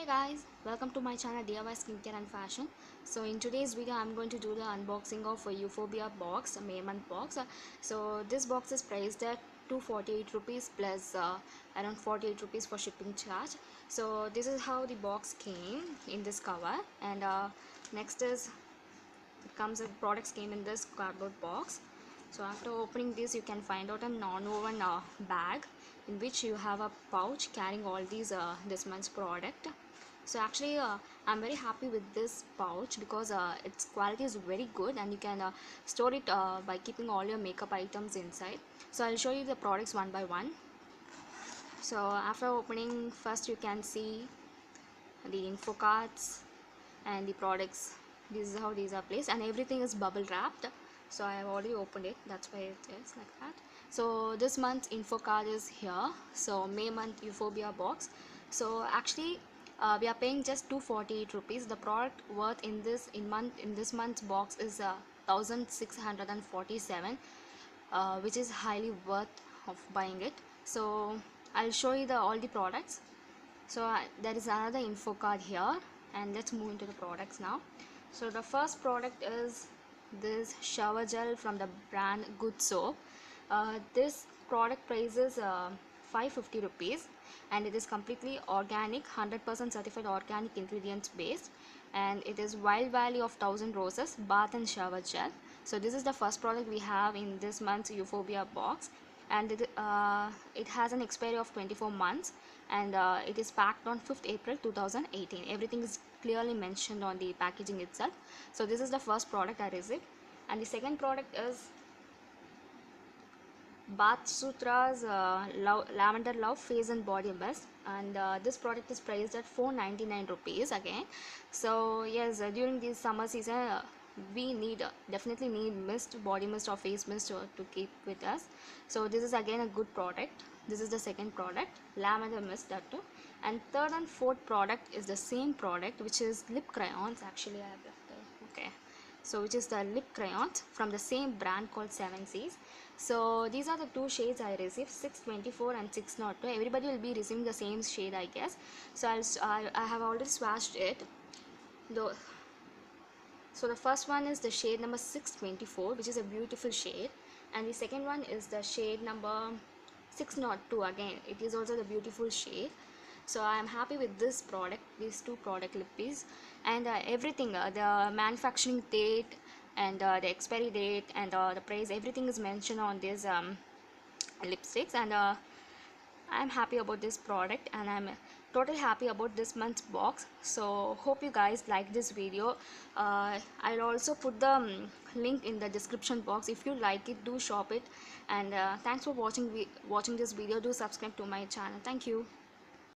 Hey guys, welcome to my channel DIY Skincare and Fashion. So in today's video I'm going to do the unboxing of a Euphorbia box, a May month box. So this box is priced at 248 rupees plus around 48 rupees for shipping charge. So this is how the box came in this cover, and next is it comes the products came in this cardboard box. So after opening this, you can find out a non-woven bag in which you have a pouch carrying all these this month's product. So actually I'm very happy with this pouch because its quality is very good, and you can store it by keeping all your makeup items inside. So I'll show you the products one by one. So after opening, first you can see the info cards and the products. This is how these are placed, and everything is bubble wrapped. So I have already opened it, that's why it is like that. So this month's info card is here. So May month Euphorbia box. So actually we are paying just 248 rupees. The product worth in this month's box is 1647, which is highly worth of buying it. So I'll show you all the products. So there is another info card here, and let's move into the products now. So the first product is this shower gel from the brand Good Soap. This product price is 550 rupees, and it is completely organic, 100% certified organic ingredients based, and it is Wild Valley of Thousand Roses bath and shower gel. So this is the first product we have in this month's Euphorbia box, and it has an expiry of 24 months, and it is packed on 5th April 2018. Everything is clearly mentioned on the packaging itself. So this is the first product I received, and the second product is Bath Sutra's Lavender Love Face and Body Mist, and this product is priced at 499 rupees again. So yes, during this summer season we definitely need body mist or face mist to keep with us. So this is again a good product. This is the second product, lavender mist, that too. And third and fourth product is the same product, which is lip crayons. Actually I have left it. Okay, so which is the lip crayons from the same brand called 7Cs. So these are the two shades I received, 624 and 602. Everybody will be receiving the same shade, I guess. So I have already swatched it though. So the first one is the shade number 624, which is a beautiful shade, and the second one is the shade number 602. Again, it is also the beautiful shade. So I am happy with this product, these two product lippies, and everything, the manufacturing date and the expiry date and the price, everything is mentioned on these lipsticks, and I'm happy about this product, and I'm totally happy about this month's box. So hope you guys like this video. I'll also put the link in the description box. If you like it, do shop it, and thanks for watching this video. Do subscribe to my channel. Thank you.